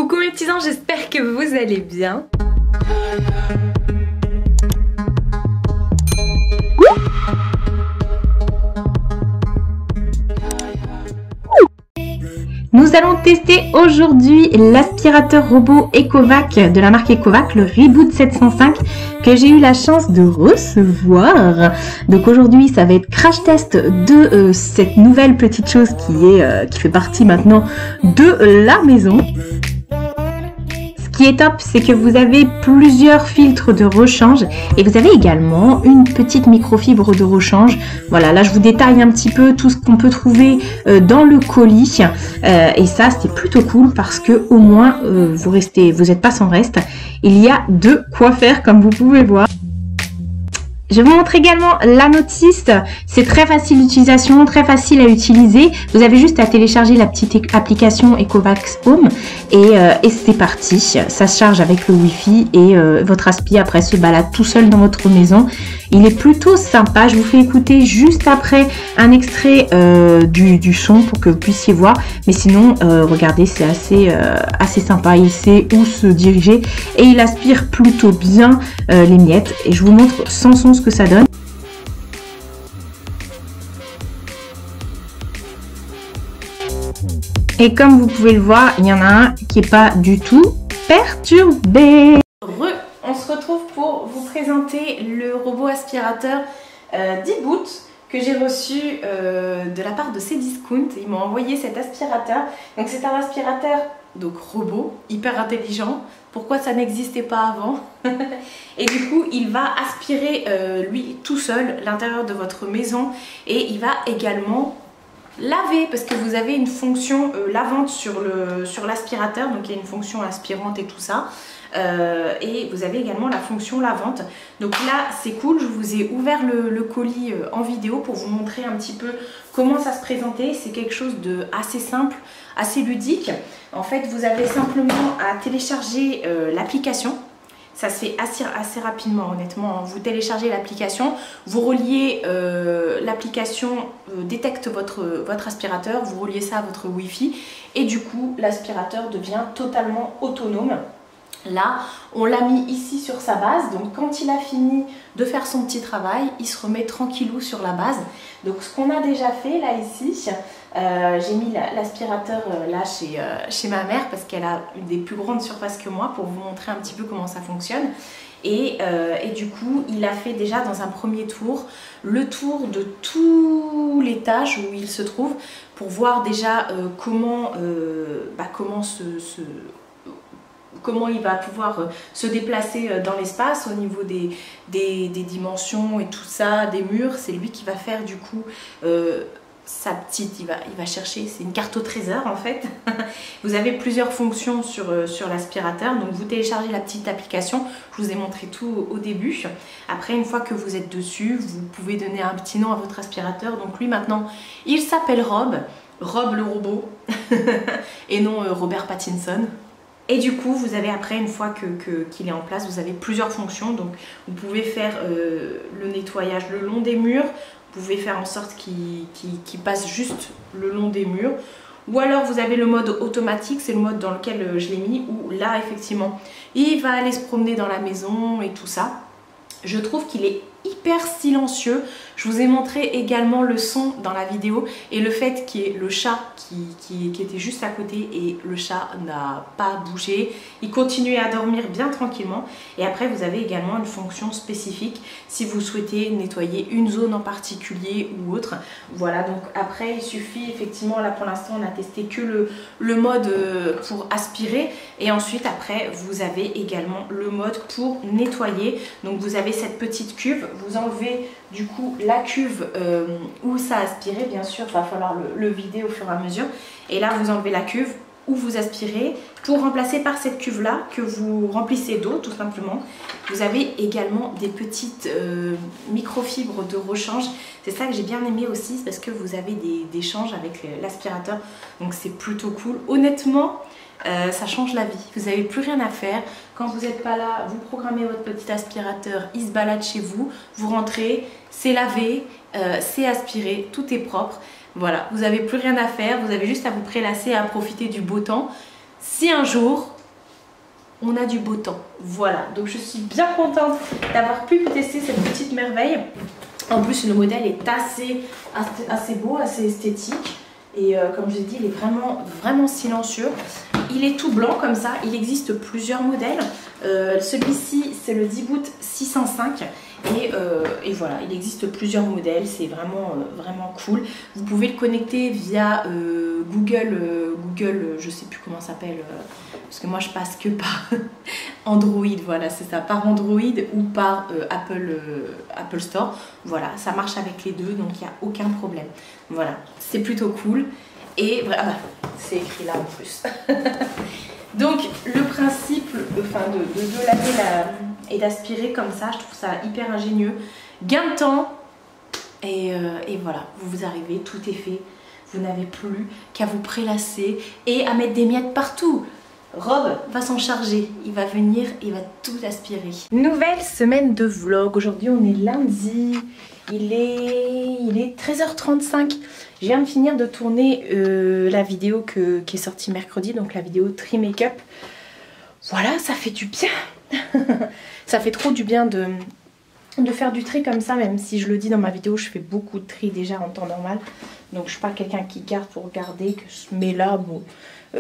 Coucou mes petits anges, j'espère que vous allez bien. Nous allons tester aujourd'hui l'aspirateur robot Ecovac de la marque Ecovac, le Reboot 705 que j'ai eu la chance de recevoir. Donc aujourd'hui ça va être crash test de cette nouvelle petite chose qui fait partie maintenant de la maison. Ce qui est top, c'est que vous avez plusieurs filtres de rechange et vous avez également une petite microfibre de rechange. Voilà, là je vous détaille un petit peu tout ce qu'on peut trouver dans le colis et ça c'est plutôt cool parce que au moins vous n'êtes pas sans reste. Il y a de quoi faire comme vous pouvez voir. Je vous montre également la notice, c'est très facile d'utilisation, très facile à utiliser. Vous avez juste à télécharger la petite application Ecovac Home et c'est parti. Ça se charge avec le Wi-Fi et votre aspi après se balade tout seul dans votre maison. Il est plutôt sympa, je vous fais écouter juste après un extrait du son pour que vous puissiez voir. Mais sinon, regardez, c'est assez sympa, il sait où se diriger et il aspire plutôt bien les miettes. Et je vous montre sans son ce que ça donne. Et comme vous pouvez le voir, il y en a un qui n'est pas du tout perturbé. On se retrouve pour vous présenter le robot aspirateur d'Eboot que j'ai reçu de la part de Cdiscount. Ils m'ont envoyé cet aspirateur. Donc c'est un aspirateur donc robot, hyper intelligent. Pourquoi ça n'existait pas avant? Et du coup il va aspirer lui tout seul l'intérieur de votre maison et il va également laver parce que vous avez une fonction lavante sur l'aspirateur, donc il y a une fonction aspirante et tout ça. Et vous avez également la fonction lavante. Donc là c'est cool, je vous ai ouvert le colis en vidéo pour vous montrer un petit peu comment ça se présentait. C'est quelque chose de assez simple, assez ludique. En fait vous avez simplement à télécharger l'application. Ça se fait assez rapidement honnêtement. Vous téléchargez l'application, vous reliez l'application détecte votre aspirateur, vous reliez ça à votre Wi-Fi et du coup l'aspirateur devient totalement autonome. Là, on l'a mis ici sur sa base, donc quand il a fini de faire son petit travail, il se remet tranquillou sur la base. Donc ce qu'on a déjà fait là ici, j'ai mis l'aspirateur là chez ma mère parce qu'elle a une des plus grandes surfaces que moi pour vous montrer un petit peu comment ça fonctionne. Et du coup, il a fait déjà dans un premier tour le tour de tous les étages où il se trouve pour voir déjà comment il va pouvoir se déplacer dans l'espace au niveau des dimensions et tout ça, des murs. C'est lui qui va faire du coup sa petite, il va chercher, c'est une carte au trésor en fait. Vous avez plusieurs fonctions sur l'aspirateur, donc vous téléchargez la petite application, je vous ai montré tout au début. Après une fois que vous êtes dessus, vous pouvez donner un petit nom à votre aspirateur. Donc lui maintenant, il s'appelle Rob le robot et non Robert Pattinson. Et du coup, vous avez après, une fois qu'il est en place, vous avez plusieurs fonctions. Donc, vous pouvez faire le nettoyage le long des murs. Vous pouvez faire en sorte qu'il passe juste le long des murs. Ou alors, vous avez le mode automatique. C'est le mode dans lequel je l'ai mis. Où là, effectivement, il va aller se promener dans la maison et tout ça. Je trouve qu'il est hyper silencieux. Je vous ai montré également le son dans la vidéo et le fait qu'il y ait le chat qui était juste à côté et le chat n'a pas bougé. Il continuait à dormir bien tranquillement. Et après vous avez également une fonction spécifique si vous souhaitez nettoyer une zone en particulier ou autre. Voilà, donc après il suffit effectivement, là pour l'instant on a testé que le mode pour aspirer et ensuite après vous avez également le mode pour nettoyer. Donc vous avez cette petite cuve, vous enlevez du coup la cuve où ça aspirait, bien sûr il va falloir le vider au fur et à mesure, et là vous enlevez la cuve où vous aspirez pour remplacer par cette cuve là que vous remplissez d'eau tout simplement. Vous avez également des petites microfibres de rechange, c'est ça que j'ai bien aimé aussi parce que vous avez des changes avec l'aspirateur, donc c'est plutôt cool honnêtement. Ça change la vie, vous n'avez plus rien à faire. Quand vous n'êtes pas là, vous programmez votre petit aspirateur, il se balade chez vous, vous rentrez, c'est lavé, c'est aspiré, tout est propre. Voilà, vous n'avez plus rien à faire, vous avez juste à vous prélasser, à profiter du beau temps. si un jour on a du beau temps. Voilà, donc je suis bien contente d'avoir pu tester cette petite merveille. En plus le modèle est assez beau, assez esthétique. Et comme je l'ai dit, il est vraiment silencieux. Il est tout blanc comme ça. Il existe plusieurs modèles. Celui-ci, c'est le Dieboot 605. Et voilà, il existe plusieurs modèles. C'est vraiment cool. Vous pouvez le connecter via Google, je sais plus comment ça s'appelle. Parce que moi, je passe que par Android. Voilà, c'est ça. Par Android ou par Apple Store. Voilà, ça marche avec les deux. Donc, il n'y a aucun problème. Voilà, c'est plutôt cool. Et ah bah, c'est écrit là en plus. Donc le principe de laver et d'aspirer comme ça, je trouve ça hyper ingénieux. Gain de temps. Et voilà, vous arrivez, tout est fait. Vous n'avez plus qu'à vous prélasser et à mettre des miettes partout. Rob va s'en charger, il va venir, il va tout aspirer. Nouvelle semaine de vlog. Aujourd'hui on est lundi, il est 13h35. Je viens de finir de tourner la vidéo qui est sortie mercredi, donc la vidéo tri make-up. Voilà, ça fait du bien. Ça fait trop du bien de faire du tri comme ça, même si je le dis dans ma vidéo, je fais beaucoup de tri déjà en temps normal. Donc je suis pas quelqu'un qui garde pour regarder, mais là, bon...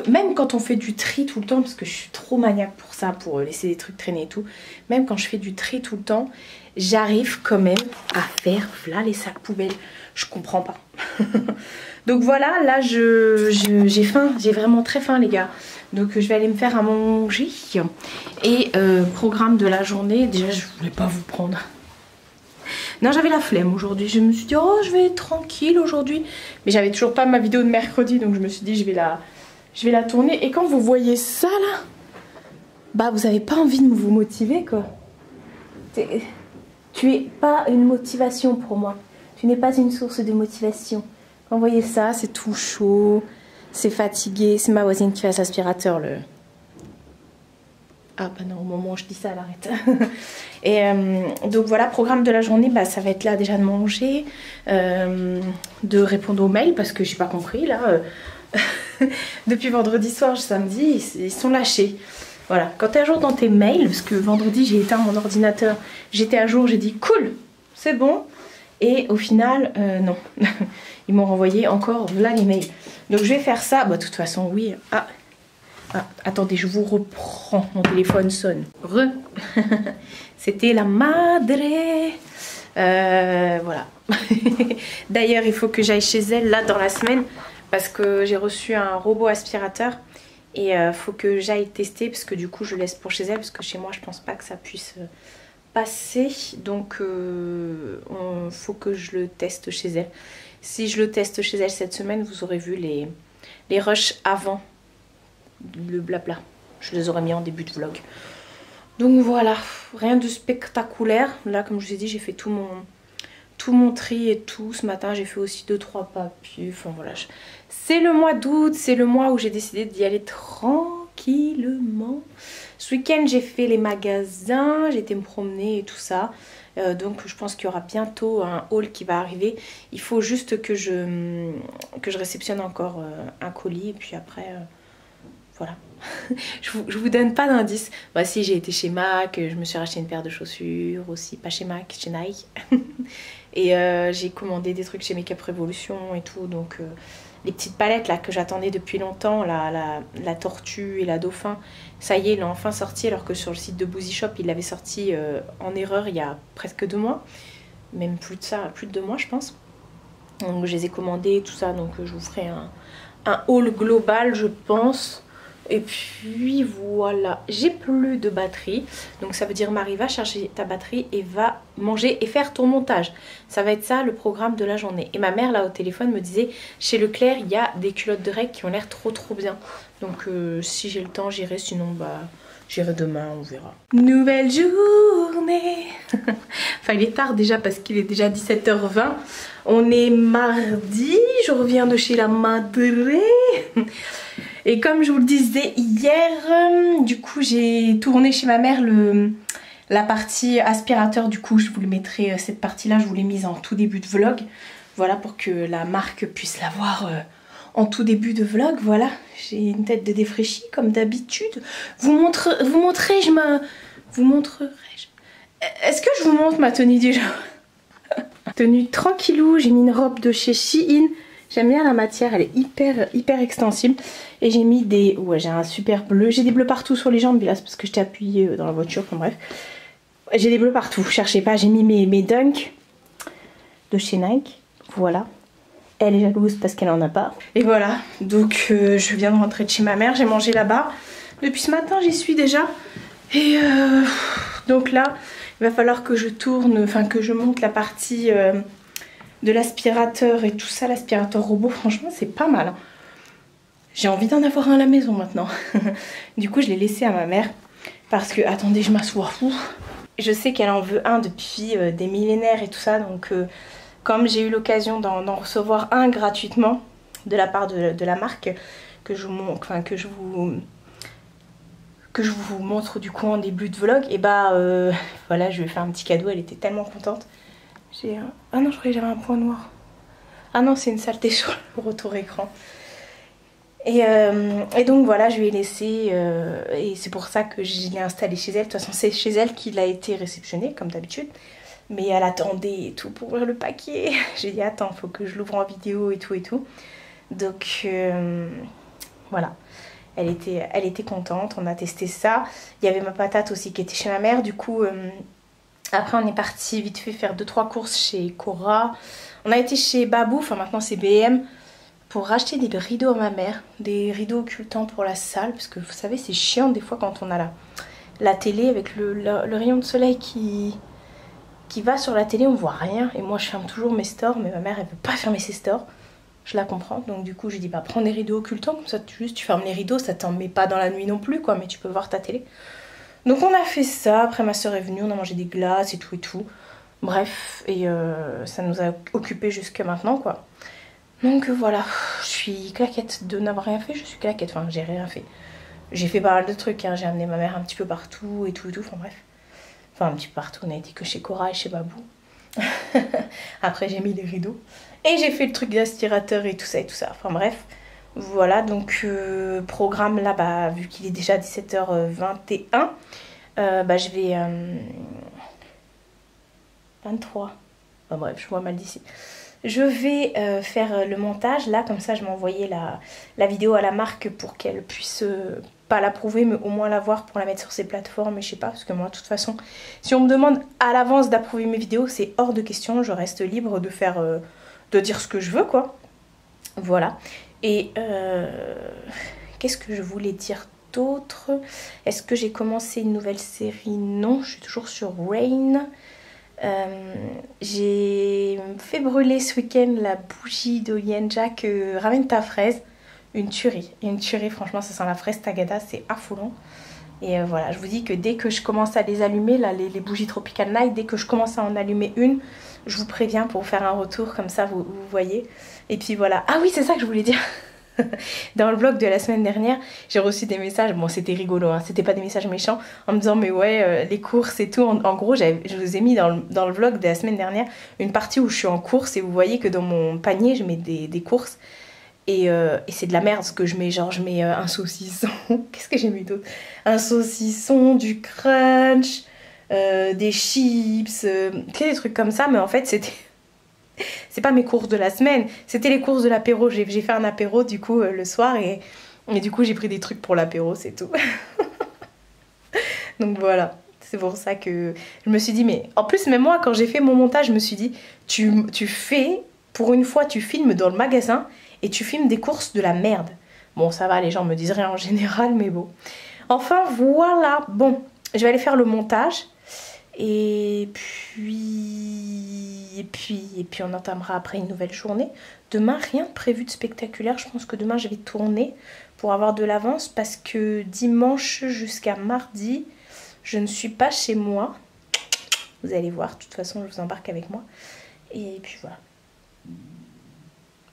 Même quand on fait du tri tout le temps, parce que je suis trop maniaque pour ça, pour laisser des trucs traîner et tout. Même quand je fais du tri tout le temps, j'arrive quand même à faire là les sacs poubelles. Je comprends pas. Donc voilà, là j'ai faim, j'ai vraiment très faim les gars. Donc je vais aller me faire à manger. Et programme de la journée, déjà je voulais pas vous prendre. Non, j'avais la flemme aujourd'hui. Je me suis dit, oh je vais être tranquille aujourd'hui. Mais j'avais toujours pas ma vidéo de mercredi, donc je me suis dit je vais la tourner. Et quand vous voyez ça là, bah vous avez pas envie de vous motiver quoi. Tu es pas une motivation pour moi. Tu n'es pas une source de motivation. Quand vous voyez ça, c'est tout chaud, c'est fatigué. C'est ma voisine qui fait l'aspirateur le... Ah bah non, au moment où je dis ça, elle arrête. Et donc voilà, programme de la journée, bah, ça va être là déjà de manger, de répondre aux mails parce que j'ai pas compris là. Depuis vendredi soir, samedi, ils sont lâchés. Voilà, quand tu es à jour dans tes mails, parce que vendredi j'ai éteint mon ordinateur, j'étais à jour, j'ai dit cool, c'est bon. Et au final, non. Ils m'ont renvoyé encore là les mails. Donc je vais faire ça, bah de toute façon oui. Ah, attendez, je vous reprends, mon téléphone sonne. C'était la madre. Voilà. D'ailleurs, il faut que j'aille chez elle là dans la semaine. Parce que j'ai reçu un robot aspirateur et faut que j'aille tester parce que du coup je laisse pour chez elle parce que chez moi je pense pas que ça puisse passer. Donc faut que je le teste chez elle. Si je le teste chez elle cette semaine, vous aurez vu les rushs avant le blabla. Je les aurais mis en début de vlog. Donc voilà, rien de spectaculaire. Là comme je vous ai dit, j'ai fait tout mon tri et tout. Ce matin j'ai fait aussi 2-3 papiers. Enfin voilà, c'est le mois d'août, c'est le mois où j'ai décidé d'y aller tranquillement. Ce week-end j'ai fait les magasins, j'ai été me promener et tout ça. Donc je pense qu'il y aura bientôt un haul qui va arriver. Il faut juste que je réceptionne encore un colis et puis après voilà. je vous donne pas d'indice. Bah si, j'ai été chez Mac, je me suis racheté une paire de chaussures aussi, pas chez Mac, chez Nike. Et j'ai commandé des trucs chez Make Up Revolution et tout. Donc les petites palettes là que j'attendais depuis longtemps, la tortue et la dauphin, ça y est, ils l'ont enfin sorti, alors que sur le site de Boozy Shop, ils l'avaient sorti en erreur il y a presque 2 mois. Même plus de ça, plus de 2 mois je pense. Donc je les ai commandés et tout ça, donc je vous ferai un haul global je pense. Et puis voilà, j'ai plus de batterie. Donc ça veut dire Marie, va chercher ta batterie et va manger et faire ton montage. Ça va être ça le programme de la journée. Et ma mère là au téléphone me disait, chez Leclerc il y a des culottes de règles qui ont l'air trop bien. Donc si j'ai le temps j'irai, sinon bah j'irai demain, on verra. Nouvelle journée. Enfin il est tard déjà parce qu'il est déjà 17h20. On est mardi, je reviens de chez la madre. Et comme je vous le disais hier, du coup j'ai tourné chez ma mère la partie aspirateur. Du coup je vous le mettrai, cette partie là je vous l'ai mise en tout début de vlog. Voilà, pour que la marque puisse la voir en tout début de vlog. Voilà, j'ai une tête de défraîchie comme d'habitude. Vous montrerai-je Est-ce que je vous montre ma tenue déjà? Tenue tranquillou, j'ai mis une robe de chez Shein. J'aime bien la matière, elle est hyper extensible. Et j'ai mis des... Ouais, j'ai un super bleu. J'ai des bleus partout sur les jambes, mais là c'est parce que j'étais appuyée dans la voiture, enfin bref. J'ai des bleus partout, cherchez pas. J'ai mis mes Dunk de chez Nike. Voilà. Elle est jalouse parce qu'elle en a pas. Et voilà, donc je viens de rentrer de chez ma mère. J'ai mangé là-bas. Depuis ce matin, j'y suis déjà. Et donc là, il va falloir que je tourne, enfin que je monte la partie... de l'aspirateur et tout ça, l'aspirateur robot, franchement c'est pas mal. J'ai envie d'en avoir un à la maison maintenant. Du coup je l'ai laissé à ma mère parce que, attendez je m'assois. Je sais qu'elle en veut un depuis des millénaires et tout ça, donc comme j'ai eu l'occasion d'en recevoir un gratuitement de la part de la marque que je vous montre du coup en début de vlog, et bah voilà, je lui ai fait un petit cadeau, elle était tellement contente. Ah non, je croyais que j'avais un point noir. Ah non, c'est une saleté sur le retour écran. Et donc voilà, je lui ai laissé. Et c'est pour ça que je l'ai installé chez elle. De toute façon, c'est chez elle qu'il a été réceptionné, comme d'habitude. Mais elle attendait et tout pour ouvrir le paquet. J'ai dit, attends, faut que je l'ouvre en vidéo et tout et tout. Donc voilà. Elle était contente, on a testé ça. Il y avait ma patate aussi qui était chez ma mère. Du coup... Après on est parti vite fait faire 2-3 courses chez Cora. On a été chez Babou, enfin maintenant c'est BM, pour racheter des rideaux à ma mère. Des rideaux occultants pour la salle. Parce que vous savez c'est chiant des fois quand on a la télé avec le rayon de soleil qui va sur la télé, on voit rien. Et moi je ferme toujours mes stores, mais ma mère elle veut pas fermer ses stores. Je la comprends, donc du coup je dis bah prends des rideaux occultants, comme ça tu fermes les rideaux, ça t'en met pas dans la nuit non plus quoi, mais tu peux voir ta télé. Donc on a fait ça, après ma soeur est venue, on a mangé des glaces et tout. Bref, et ça nous a occupé jusqu'à maintenant quoi. Donc voilà, je suis claquette de n'avoir rien fait, je suis claquette, enfin j'ai rien fait. J'ai fait pas mal de trucs, hein. J'ai amené ma mère un petit peu partout et tout, enfin bref. Enfin un petit peu partout, on a été que chez Cora et chez Babou. Après j'ai mis les rideaux. Et j'ai fait le truc d'aspirateur et tout ça, enfin bref. Voilà, donc programme là, bah, vu qu'il est déjà 17h21, bah, je vais... 23. Enfin, bref, je vois mal d'ici. Je vais faire le montage là, comme ça je vais envoyer la vidéo à la marque pour qu'elle puisse pas l'approuver, mais au moins la voir pour la mettre sur ses plateformes, et je sais pas, parce que moi de toute façon, si on me demande à l'avance d'approuver mes vidéos, c'est hors de question, je reste libre de faire, de dire ce que je veux quoi. Voilà. Et qu'est-ce que je voulais dire d'autre? Est-ce que j'ai commencé une nouvelle série? Non, je suis toujours sur Rain. J'ai fait brûler ce week-end la bougie de Yenja que ramène ta fraise. Une tuerie, franchement ça sent la fraise tagada, c'est affolant. Et voilà, je vous dis que dès que je commence à les allumer, là les bougies Tropical Night, dès que je commence à en allumer une, je vous préviens pour faire un retour, comme ça vous voyez. Et puis voilà, ah oui c'est ça que je voulais dire. Dans le vlog de la semaine dernière, j'ai reçu des messages, bon c'était rigolo, hein, c'était pas des messages méchants, en me disant mais ouais les courses et tout, en gros je vous ai mis dans le vlog de la semaine dernière une partie où je suis en course et vous voyez que dans mon panier je mets des courses et c'est de la merde ce que je mets, genre je mets un saucisson, qu'est-ce que j'ai mis d'autre, un saucisson, du crunch, des chips, des trucs comme ça, mais en fait c'était... C'est pas mes courses de la semaine, c'était les courses de l'apéro. J'ai fait un apéro du coup le soir et du coup j'ai pris des trucs pour l'apéro, c'est tout. Donc voilà, c'est pour ça que je me suis dit, mais en plus même moi quand j'ai fait mon montage, je me suis dit, tu fais, pour une fois tu filmes dans le magasin et tu filmes des courses de la merde. Bon ça va, les gens me disent rien en général, mais bon. Enfin voilà, bon, je vais aller faire le montage. Et puis on entamera après une nouvelle journée. Demain, rien de prévu de spectaculaire. Je pense que demain, je vais tourner pour avoir de l'avance parce que dimanche jusqu'à mardi, je ne suis pas chez moi. Vous allez voir, de toute façon, je vous embarque avec moi. Et puis voilà.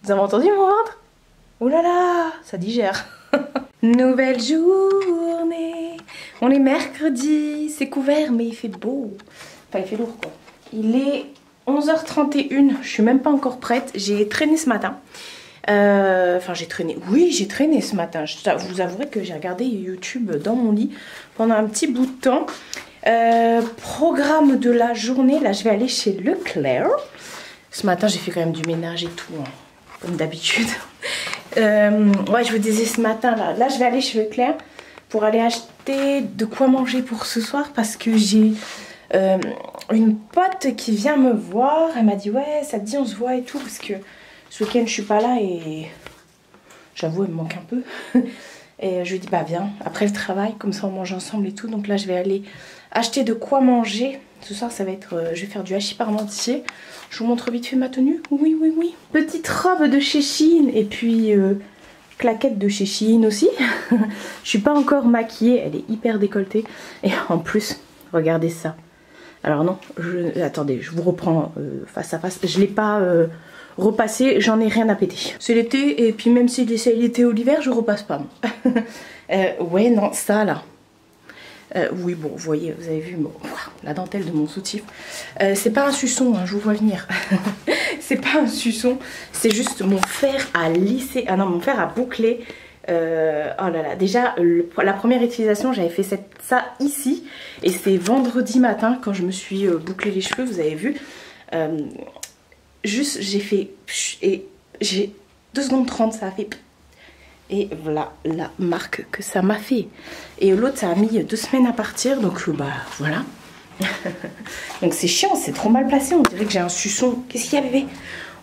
Vous avez entendu mon ventre? Oh là là, ça digère. Nouvelle journée. On est mercredi, c'est couvert mais il fait beau. Enfin il fait lourd quoi. Il est 11h31, je suis même pas encore prête. J'ai traîné ce matin. Enfin j'ai traîné, oui j'ai traîné ce matin. Je vous avouerai que j'ai regardé YouTube dans mon lit pendant un petit bout de temps. Programme de la journée, là je vais aller chez Leclerc. Ce matin j'ai fait quand même du ménage et tout, hein, comme d'habitude. Ouais, je vous disais ce matin là je vais aller chez Leclerc pour aller acheter de quoi manger pour ce soir parce que j'ai une pote qui vient me voir. Elle m'a dit ouais ça te dit on se voit et tout parce que ce week-end je suis pas là et j'avoue elle me manque un peu. Et je lui dis bah viens après le travail comme ça on mange ensemble et tout. Donc là je vais aller acheter de quoi manger. Ce soir ça va être, je vais faire du hachis parmentier. Je vous montre vite fait ma tenue. Oui oui oui. Petite robe de chez Shein et puis claquette de chez Shein aussi. Je suis pas encore maquillée, elle est hyper décolletée. Et en plus regardez ça. Alors non, attendez, je vous reprends face à face. Je l'ai pas repassé, j'en ai rien à péter. C'est l'été et puis même si c'est l'été ou l'hiver, je repasse pas. Ouais non, ça là. Oui bon, vous voyez, vous avez vu bon, la dentelle de mon soutif. C'est pas un suçon, hein, je vous vois venir. C'est pas un suçon, c'est juste mon fer à lisser. Ah non, mon fer à boucler. Oh là là, déjà la première utilisation j'avais fait ça ici et c'est vendredi matin quand je me suis bouclé les cheveux, vous avez vu. Juste j'ai fait et j'ai 2 secondes 30 ça a fait et voilà la marque que ça m'a fait. Et l'autre ça a mis 2 semaines à partir donc bah voilà. Donc c'est chiant, c'est trop mal placé, on dirait que j'ai un suçon. Qu'est-ce qu'il y a bébé?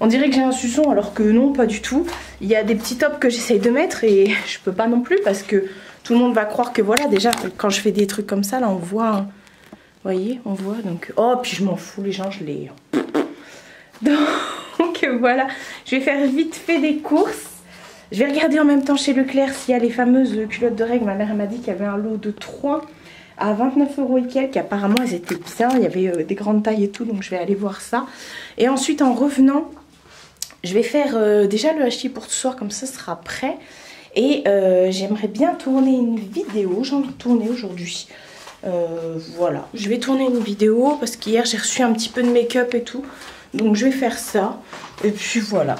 On dirait que j'ai un suçon alors que non pas du tout. Il y a des petits tops que j'essaye de mettre et je peux pas non plus parce que tout le monde va croire que voilà déjà quand je fais des trucs comme ça là on voit. Hein. Vous voyez on voit donc oh puis je m'en fous les gens je les. Donc voilà je vais faire vite fait des courses. Je vais regarder en même temps chez Leclerc s'il y a les fameuses culottes de règles. Ma mère m'a dit qu'il y avait un lot de 3 à 29 € et quelques. Apparemment elles étaient bien, il y avait des grandes tailles et tout donc je vais aller voir ça. Et ensuite en revenant je vais faire déjà le hachis pour ce soir comme ça sera prêt. Et j'aimerais bien tourner une vidéo, j'ai envie de tourner aujourd'hui. Voilà, je vais tourner une vidéo parce qu'hier j'ai reçu un petit peu de make-up et tout. Donc je vais faire ça. Et puis voilà,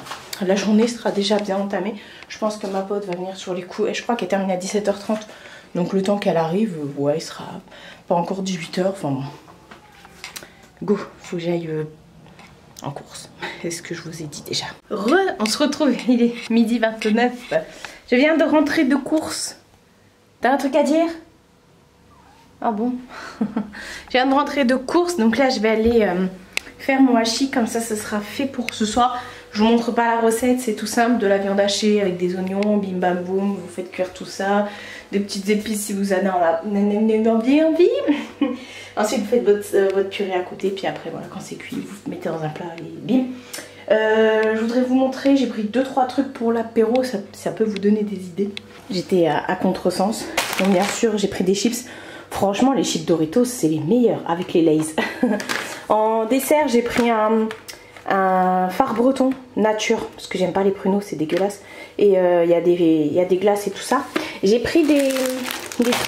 la journée sera déjà bien entamée. Je pense que ma pote va venir sur les coups. Et je crois qu'elle termine à 17h30. Donc le temps qu'elle arrive, ouais, il sera pas encore 18h. Enfin bon. Go, faut que j'aille en course. Est-ce que je vous ai dit déjà? On se retrouve, il est 12h29. Je viens de rentrer de course. T'as un truc à dire? Ah bon? Je viens de rentrer de course. Donc là je vais aller faire mon hachis. Comme ça ce sera fait pour ce soir. Je vous montre pas la recette, c'est tout simple, de la viande hachée avec des oignons, bim bam boum, vous faites cuire tout ça, des petites épices si vous en avez envie. Ensuite vous faites votre purée à côté, puis après voilà quand c'est cuit, vous mettez dans un plat et bim. Je voudrais vous montrer, j'ai pris 2-3 trucs pour l'apéro, ça peut vous donner des idées. J'étais à contresens, donc bien sûr j'ai pris des chips. Franchement les chips Doritos c'est les meilleurs avec les Lay's. En dessert j'ai pris un phare breton nature parce que j'aime pas les pruneaux, c'est dégueulasse. Et il y a des glaces et tout ça. J'ai pris des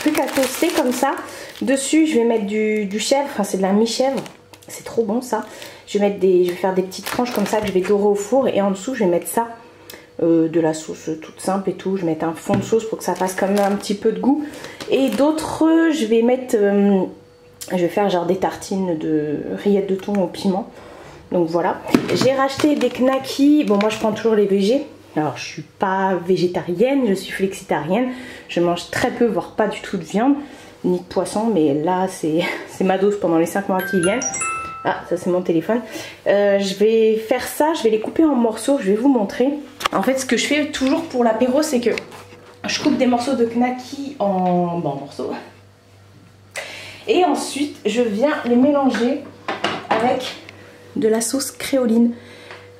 trucs à toaster comme ça. Dessus je vais mettre du chèvre, enfin c'est de la mi-chèvre, c'est trop bon ça. Je vais faire des petites tranches comme ça que je vais dorer au four. Et en dessous je vais mettre ça, de la sauce toute simple et tout. Je vais mettre un fond de sauce pour que ça fasse quand même un petit peu de goût. Et d'autres je vais mettre, je vais faire genre des tartines de rillettes de thon au piment. Donc voilà, j'ai racheté des knackis. Bon moi je prends toujours les végés. Alors je suis pas végétarienne, je suis flexitarienne. Je mange très peu, voire pas du tout de viande, ni de poisson. Mais là c'est ma dose pendant les 5 mois qui viennent. Ah ça c'est mon téléphone. Je vais faire ça, je vais les couper en morceaux, je vais vous montrer. En fait ce que je fais toujours pour l'apéro c'est que je coupe des morceaux de knackis en morceaux. Et ensuite je viens les mélanger avec de la sauce créoline,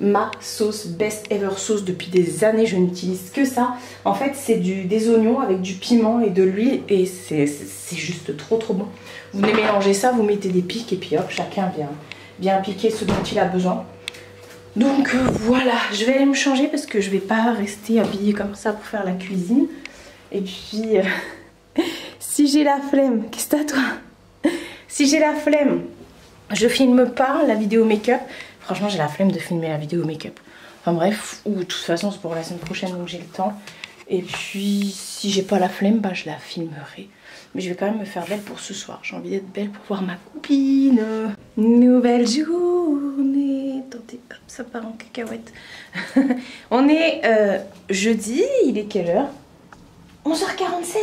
ma sauce best ever sauce. Depuis des années je n'utilise que ça. En fait c'est des oignons avec du piment et de l'huile et c'est juste trop bon. Vous venez mélanger ça, vous mettez des pics et puis hop chacun vient piquer ce dont il a besoin. Donc voilà, je vais aller me changer parce que je vais pas rester habillée comme ça pour faire la cuisine. Et puis si j'ai la flemme, qu'est-ce que t'as toi? Si j'ai la flemme, je filme pas la vidéo make-up. Franchement j'ai la flemme de filmer la vidéo make-up. Enfin bref, ou de toute façon c'est pour la semaine prochaine donc j'ai le temps. Et puis si j'ai pas la flemme, bah je la filmerai. Mais je vais quand même me faire belle pour ce soir. J'ai envie d'être belle pour voir ma copine. Nouvelle journée. Attendez, hop, ça part en cacahuète. On est jeudi, il est quelle heure? 11h47.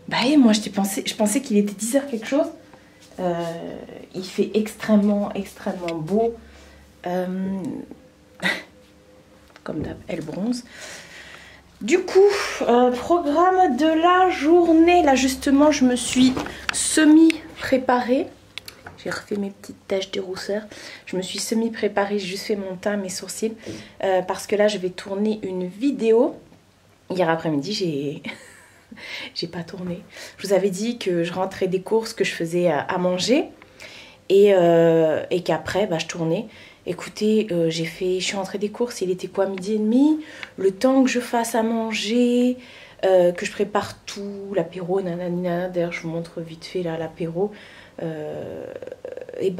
Bah et moi je pensais qu'il était 10h quelque chose. Il fait extrêmement beau. Comme d'hab, elle bronze. Du coup, programme de la journée. Là justement, je me suis semi-préparée. J'ai refait mes petites taches de rousseur. Je me suis semi-préparée, j'ai juste fait mon teint, mes sourcils. Parce que là, je vais tourner une vidéo. Hier après-midi, j'ai pas tourné. Je vous avais dit que je rentrais des courses, que je faisais à manger. Et qu'après, bah, je tournais. Écoutez, je suis rentrée des courses, il était quoi, 12h30. Le temps que je fasse à manger, que je prépare tout, l'apéro, nanana. D'ailleurs, je vous montre vite fait là l'apéro. Et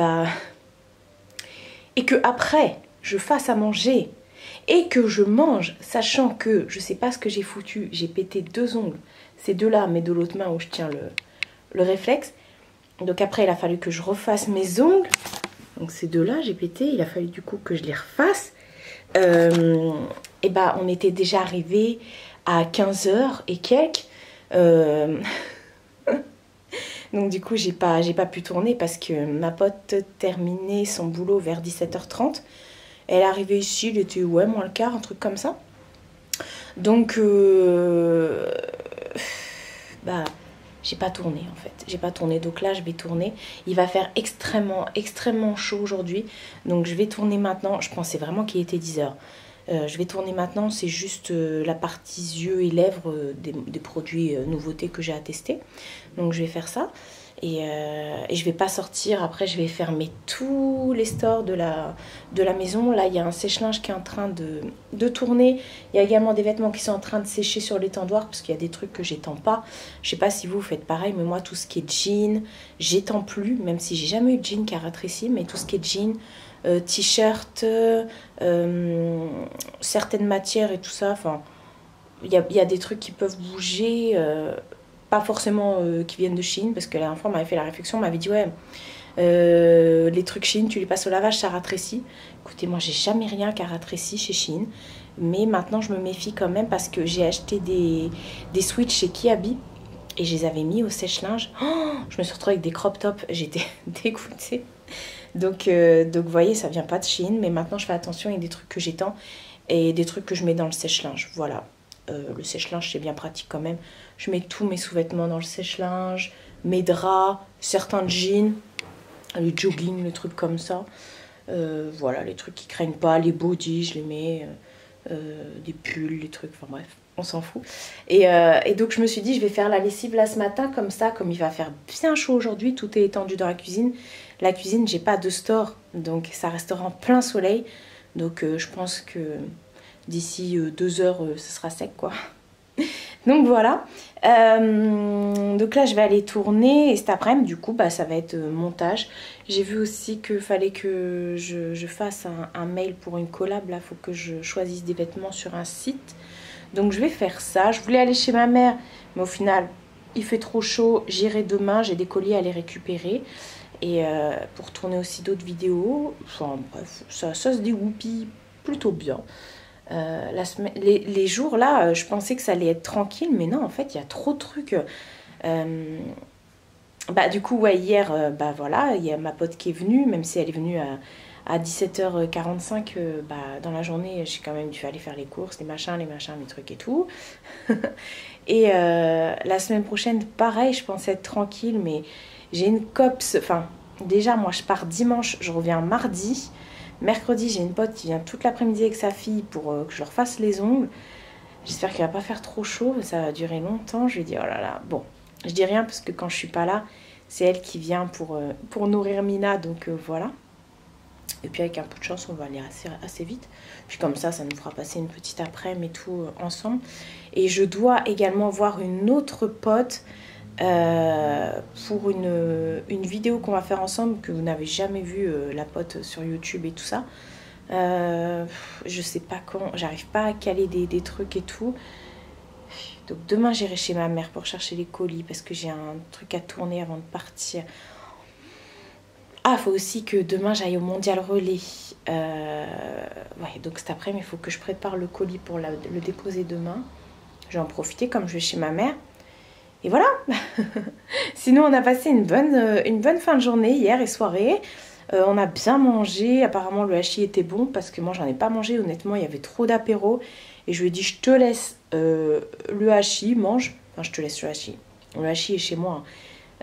que après, je fasse à manger et que je mange, sachant que je sais pas ce que j'ai foutu. J'ai pété 2 ongles, ces deux-là, mais de l'autre main où je tiens le réflexe. Donc après, il a fallu que je refasse mes ongles. Donc ces deux-là, j'ai pété. Il a fallu du coup que je les refasse. Et bah, on était déjà arrivé à 15h et quelques. Donc du coup, j'ai pas pu tourner parce que ma pote terminait son boulot vers 17h30. Elle est arrivée ici, il était ouais, moins le quart, un truc comme ça. Donc, bah... j'ai pas tourné en fait, j'ai pas tourné, donc là je vais tourner. Il va faire extrêmement chaud aujourd'hui, donc je vais tourner maintenant. Je pensais vraiment qu'il était 10h. Je vais tourner maintenant, c'est juste la partie yeux et lèvres des produits nouveautés que j'ai à tester. Donc je vais faire ça. Et je vais pas sortir, après je vais fermer tous les stores de la maison. Là il y a un sèche-linge qui est en train de tourner. Il y a également des vêtements qui sont en train de sécher sur l'étendoir parce qu'il y a des trucs que j'étends pas. Je sais pas si vous faites pareil, mais moi tout ce qui est jean, j'étends plus, même si j'ai jamais eu de jean qui a rétréci, mais tout ce qui est jean, t-shirt, certaines matières et tout ça, enfin il y a des trucs qui peuvent bouger, pas forcément qui viennent de Chine, parce que la dernière fois on m'avait fait la réflexion, on m'avait dit ouais, les trucs Chine, tu les passes au lavage, ça rétrécit. Écoutez, moi j'ai jamais rien qui a rétréci chez Chine, mais maintenant je me méfie quand même parce que j'ai acheté des sweats chez Kiabi et je les avais mis au sèche-linge. Oh, je me suis retrouvée avec des crop tops, j'étais dégoûtée. Donc vous voyez, ça vient pas de Chine, mais maintenant je fais attention, il y a des trucs que j'étends et des trucs que je mets dans le sèche-linge, voilà. Le sèche-linge c'est bien pratique quand même. Je mets tous mes sous-vêtements dans le sèche-linge, mes draps, certains jeans, le jogging, les trucs comme ça. Voilà, les trucs qui craignent pas, les bodys, je les mets, des pulls, les trucs, enfin bref, on s'en fout. Et donc je me suis dit, je vais faire la lessive là ce matin, comme ça, comme il va faire bien chaud aujourd'hui, tout est étendu dans la cuisine. La cuisine, j'ai pas de store, donc ça restera en plein soleil. Donc je pense que d'ici 2 heures, ce sera sec quoi. Donc voilà, donc là je vais aller tourner et cet après-midi du coup bah, ça va être montage. J'ai vu aussi qu'il fallait que je fasse un mail pour une collab, là il faut que je choisisse des vêtements sur un site. Donc je vais faire ça, je voulais aller chez ma mère mais au final il fait trop chaud, j'irai demain, j'ai des colis à les récupérer. Et pour tourner aussi d'autres vidéos, enfin bref, ça se dégoupille plutôt bien. Les jours là, je pensais que ça allait être tranquille, mais non, en fait, il y a trop de trucs. Bah, du coup, ouais, hier, bah voilà, il y a ma pote qui est venue, même si elle est venue à 17h45, bah, dans la journée, j'ai quand même dû aller faire les courses, les machins, les trucs et tout. Et la semaine prochaine, pareil, je pensais être tranquille, mais j'ai une copse. Enfin, déjà, moi, je pars dimanche, je reviens mardi. Mercredi, j'ai une pote qui vient toute l'après-midi avec sa fille pour que je leur fasse les ongles. J'espère qu'il va pas faire trop chaud, ça va durer longtemps. Je lui dis, oh là là, bon, je dis rien parce que quand je suis pas là, c'est elle qui vient pour nourrir Mina, donc voilà. Et puis avec un peu de chance, on va aller assez vite. Puis comme ça nous fera passer une petite après-midi et tout ensemble. Et je dois également voir une autre pote pour une vidéo qu'on va faire ensemble, que vous n'avez jamais vu, la pote sur YouTube et tout ça. Je sais pas quand, j'arrive pas à caler des trucs et tout. Donc demain j'irai chez ma mère pour chercher les colis parce que j'ai un truc à tourner avant de partir. Ah, faut aussi que demain j'aille au Mondial Relais. Ouais, donc cet après-midi il faut que je prépare le colis pour le déposer demain. Je vais en profiter comme je vais chez ma mère. Et voilà. Sinon on a passé une bonne fin de journée hier et soirée. On a bien mangé, apparemment le hachis était bon parce que moi j'en ai pas mangé, honnêtement il y avait trop d'apéro. Et je lui ai dit je te laisse le hachis, mange. Enfin je te laisse le hachis. Le hachis est chez moi.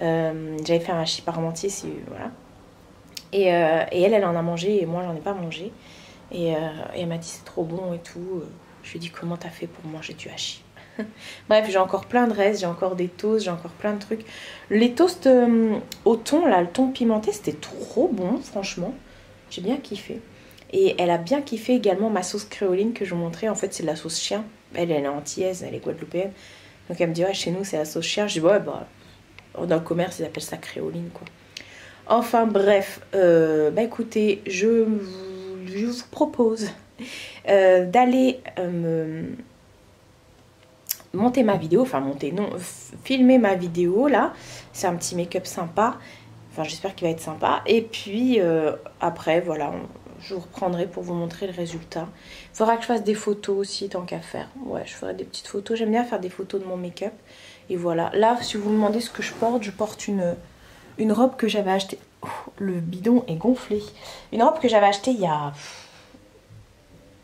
J'avais fait un hachis parmentier, voilà. Et elle en a mangé et moi j'en ai pas mangé. Et elle m'a dit c'est trop bon et tout. Je lui ai dit comment t'as fait pour manger du hachis. Bref, j'ai encore plein de restes, j'ai encore des toasts, j'ai encore plein de trucs. Les toasts au thon, là, le thon pimenté, c'était trop bon, franchement. J'ai bien kiffé. Et elle a bien kiffé également ma sauce créoline que je vous montrais. En fait, c'est de la sauce chien. Elle est antillaise, elle est guadeloupéenne. Donc elle me dit, ouais, chez nous, c'est la sauce chien. Je dis, ouais, bah, dans le commerce, ils appellent ça créoline, quoi. Enfin, bref, bah écoutez, je vous propose d'aller monter ma vidéo, enfin monter, non, filmer ma vidéo là, c'est un petit make-up sympa, enfin j'espère qu'il va être sympa, et puis après voilà, je vous reprendrai pour vous montrer le résultat. Il faudra que je fasse des photos aussi tant qu'à faire, ouais je ferai des petites photos, j'aime bien faire des photos de mon make-up, et voilà, là si vous me demandez ce que je porte une robe que j'avais achetée, oh, le bidon est gonflé, une robe que j'avais achetée il y a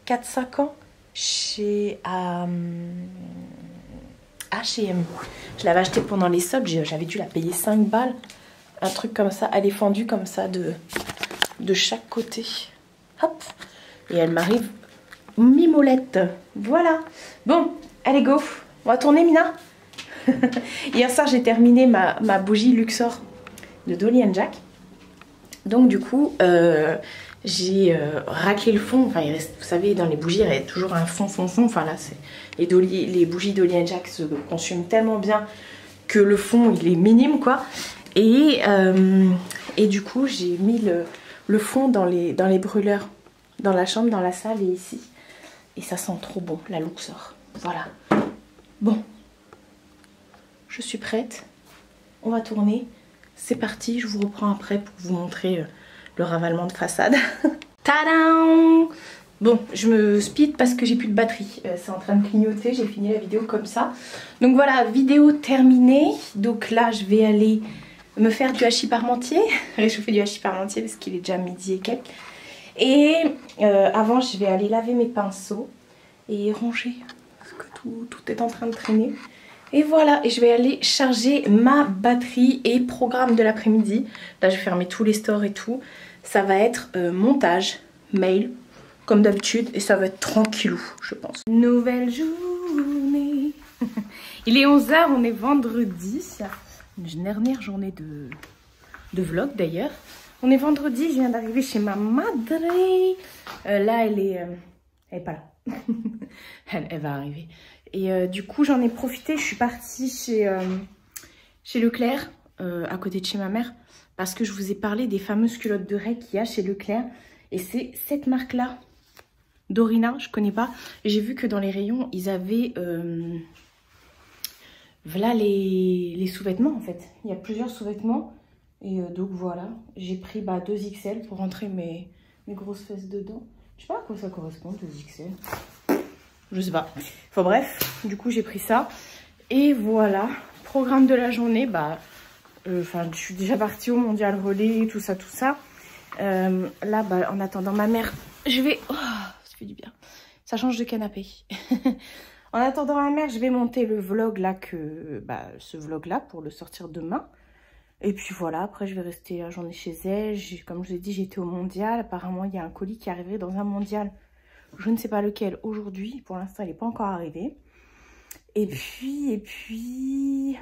4-5 ans chez H&M. Je l'avais acheté pendant les soldes, j'avais dû la payer 5 balles. Un truc comme ça, elle est fendue comme ça de chaque côté. Hop. Et elle m'arrive mimolette. Voilà. Bon, allez go. On va tourner Mina. Hier soir j'ai terminé ma bougie Luxor de Dolly & Jack. Donc du coup j'ai raclé le fond. Enfin il reste, vous savez dans les bougies il y a toujours un fond. Enfin là c'est les bougies Dolly & Jack se consument tellement bien que le fond il est minime quoi. Et du coup j'ai mis le fond dans les brûleurs, dans la chambre, dans la salle et ici. Et ça sent trop bon la Luxor. Voilà. Bon. Je suis prête. On va tourner. C'est parti, je vous reprends après pour vous montrer le ravalement de façade. Tadam! Bon, je me speed parce que j'ai plus de batterie. C'est en train de clignoter, j'ai fini la vidéo comme ça. Donc voilà, vidéo terminée. Donc là, je vais aller me faire du hachis parmentier. Réchauffer du hachis parmentier parce qu'il est déjà midi et quelques. Et avant, je vais aller laver mes pinceaux et ranger. Parce que tout est en train de traîner. Et voilà, et je vais aller charger ma batterie et programme de l'après-midi. Là, je vais fermer tous les stores et tout. Ça va être montage, mail, comme d'habitude. Et ça va être tranquillou, je pense. Nouvelle journée. Il est 11 h, on est vendredi. Une dernière journée de vlog d'ailleurs. On est vendredi, je viens d'arriver chez ma madre. Là, elle est pas là. elle va arriver. Et du coup, j'en ai profité. Je suis partie chez Leclerc, à côté de chez ma mère, parce que je vous ai parlé des fameuses culottes de règles qu'il y a chez Leclerc. Et c'est cette marque-là, Dorina, je connais pas. J'ai vu que dans les rayons, ils avaient voilà les sous-vêtements en fait. Il y a plusieurs sous-vêtements. Et donc voilà, j'ai pris 2 XL pour rentrer mes grosses fesses dedans. Je sais pas à quoi ça correspond, 2 XL. Je sais pas. Enfin bref, du coup j'ai pris ça. Et voilà, programme de la journée. Je suis déjà partie au Mondial Relais, tout ça, tout ça. Là, en attendant ma mère, je vais... Oh, ça fait du bien. Ça change de canapé. En attendant ma mère, je vais monter le vlog là, ce vlog là, pour le sortir demain. Et puis voilà, après je vais rester la journée chez elle. Comme je vous ai dit, j'étais au Mondial. Apparemment, il y a un colis qui est arrivé dans un Mondial. Je ne sais pas lequel aujourd'hui. Pour l'instant, il n'est pas encore arrivé. Et puis...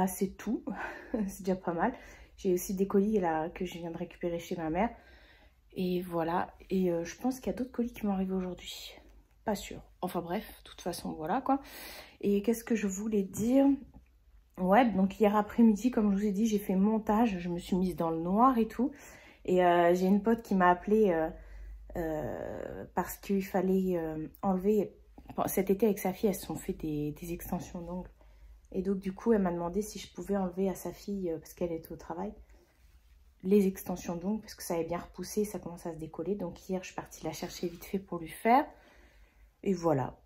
c'est tout. C'est déjà pas mal. J'ai aussi des colis là que je viens de récupérer chez ma mère. Et voilà. Et je pense qu'il y a d'autres colis qui m'ont arrivé aujourd'hui. Pas sûr. Enfin bref, de toute façon, voilà quoi. Et qu'est-ce que je voulais dire ? Ouais, donc hier après-midi, comme je vous ai dit, j'ai fait montage. Je me suis mise dans le noir et tout. Et j'ai une pote qui m'a appelée parce qu'il fallait enlever... Bon, cet été, avec sa fille, elles se sont fait des extensions d'ongles. Et donc, du coup, elle m'a demandé si je pouvais enlever à sa fille, parce qu'elle était au travail, les extensions d'ongles, parce que ça avait bien repoussé, ça commence à se décoller. Donc, hier, je suis partie la chercher vite fait pour lui faire. Et voilà.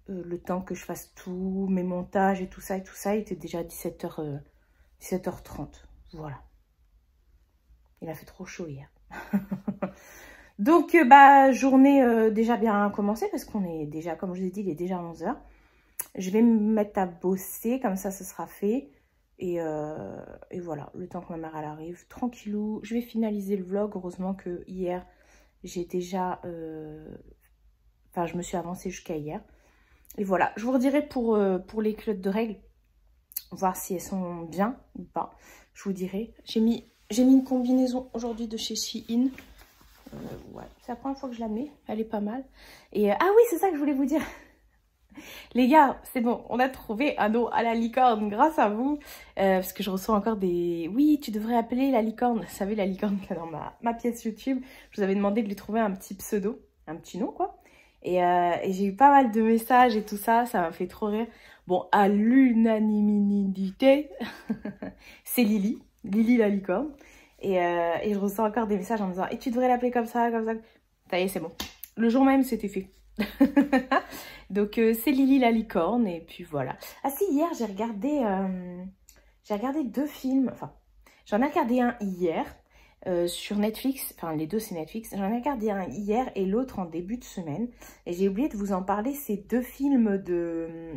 Le temps que je fasse tous mes montages et tout ça, il était déjà 17h30. Voilà. Il a fait trop chaud hier. Donc, bah, journée déjà bien commencée, parce qu'on est déjà, comme je vous ai dit, il est déjà 11h. Je vais me mettre à bosser, comme ça, ce sera fait. Et voilà, le temps que ma mère, elle arrive, tranquillou. Je vais finaliser le vlog. Heureusement que hier, j'ai déjà... Enfin, je me suis avancée jusqu'à hier. Et voilà, je vous redirai pour les culottes de règles, voir si elles sont bien ou pas. Je vous dirai. J'ai mis une combinaison aujourd'hui de chez Shein. Ouais, c'est la première fois que je la mets. Elle est pas mal. Et ah oui, c'est ça que je voulais vous dire. Les gars, c'est bon, on a trouvé un eau à la licorne grâce à vous. Parce que je reçois encore des... Oui, tu devrais appeler la licorne. Vous savez, la licorne qui est dans ma pièce YouTube. Je vous avais demandé de lui trouver un petit pseudo, un petit nom quoi. Et j'ai eu pas mal de messages et tout ça, ça m'a fait trop rire. Bon, à l'unanimité, c'est Lily la licorne. Et je reçois encore des messages en me disant « Et tu devrais l'appeler comme ça, comme ça. » Ça y est, c'est bon. Le jour même, c'était fait. Donc, c'est Lily la licorne. Et puis voilà. Ah si, hier, j'ai regardé 2 films. Enfin, j'en ai regardé un hier. Sur Netflix, enfin les deux c'est Netflix, j'en ai regardé un hier et l'autre en début de semaine et j'ai oublié de vous en parler, c'est 2 films de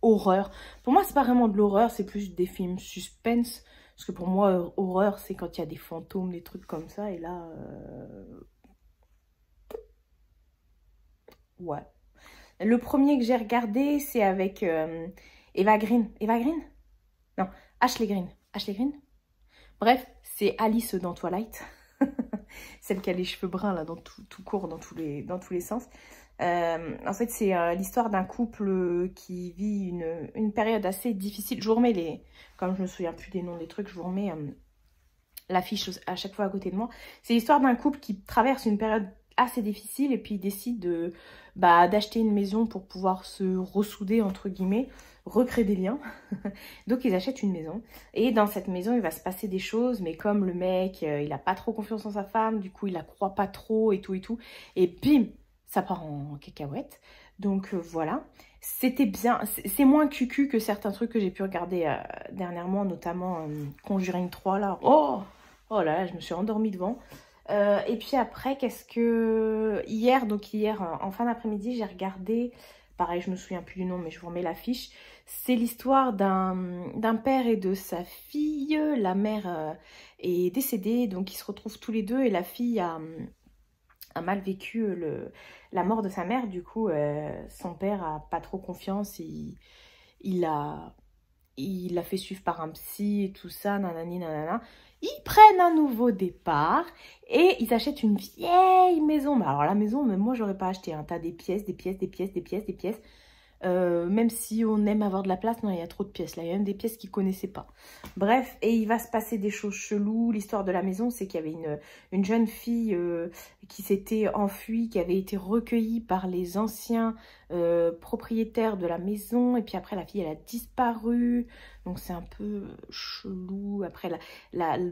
horreur. Pour moi c'est pas vraiment de l'horreur, c'est plus des films suspense, parce que pour moi horreur c'est quand il y a des fantômes, des trucs comme ça et là ouais. Le premier que j'ai regardé c'est avec Eva Green, non, Ashley Green. Bref, c'est Alice dans Twilight. Celle qui a les cheveux bruns là, dans tout court, dans tous les sens. En fait, c'est l'histoire d'un couple qui vit une période assez difficile. Je vous remets comme je me souviens plus des noms des trucs, je vous remets l'affiche à chaque fois à côté de moi. C'est l'histoire d'un couple qui traverse une période assez difficile et puis décide d'acheter une maison pour pouvoir se ressouder, entre guillemets, recréer des liens. Donc ils achètent une maison et dans cette maison il va se passer des choses, mais comme le mec il a pas trop confiance en sa femme, du coup il la croit pas trop et tout et bim, ça part en cacahuète. Donc voilà, c'était bien, c'est moins cucu que certains trucs que j'ai pu regarder dernièrement, notamment Conjuring 3 là. Oh là là, je me suis endormie devant. Et puis après, hier, en fin d'après-midi, j'ai regardé, pareil, je me souviens plus du nom, mais je vous remets l'affiche. C'est l'histoire d'un père et de sa fille. La mère est décédée, donc ils se retrouvent tous les deux et la fille a mal vécu la mort de sa mère. Du coup, son père a pas trop confiance, il l'a fait suivre par un psy et tout ça, nanani nanana. Ils prennent un nouveau départ et ils achètent une vieille maison. Mais alors la maison, même moi, j'aurais pas acheté. Hein. T'as des pièces. Même si on aime avoir de la place, non, il y a trop de pièces. Là, il y a même des pièces qu'ils ne connaissaient pas. Bref, et il va se passer des choses cheloues. L'histoire de la maison, c'est qu'il y avait une jeune fille qui s'était enfuie, qui avait été recueillie par les anciens propriétaires de la maison. Et puis après, la fille, elle a disparu. Donc, c'est un peu chelou. Après,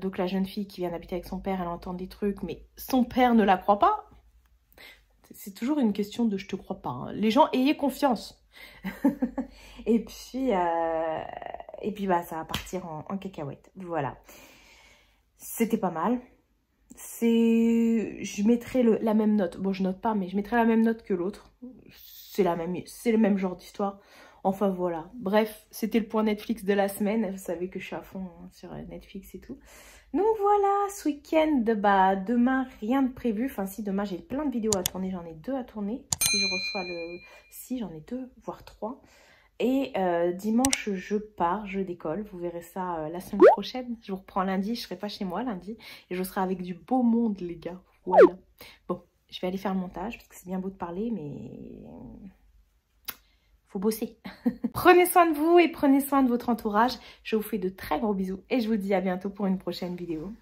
donc la jeune fille qui vient d'habiter avec son père, elle entend des trucs, mais son père ne la croit pas. C'est toujours une question de « je te crois pas hein. ». Les gens, ayez confiance. et puis ça va partir en cacahuète. Voilà. C'était pas mal. Je mettrai la même note. Bon, je note pas, mais je mettrai la même note que l'autre. C'est le même genre d'histoire. Enfin, voilà. Bref, c'était le point Netflix de la semaine. Vous savez que je suis à fond hein, sur Netflix et tout. Donc voilà, ce week-end, demain, rien de prévu. Enfin si, demain, j'ai plein de vidéos à tourner. J'en ai 2 à tourner. Si je reçois Si, j'en ai 2, voire 3. Et dimanche, je décolle. Vous verrez ça la semaine prochaine. Je vous reprends lundi. Je ne serai pas chez moi lundi. Et je serai avec du beau monde, les gars. Voilà. Bon, je vais aller faire le montage parce que c'est bien beau de parler, mais... faut bosser. Prenez soin de vous et prenez soin de votre entourage. Je vous fais de très gros bisous et je vous dis à bientôt pour une prochaine vidéo.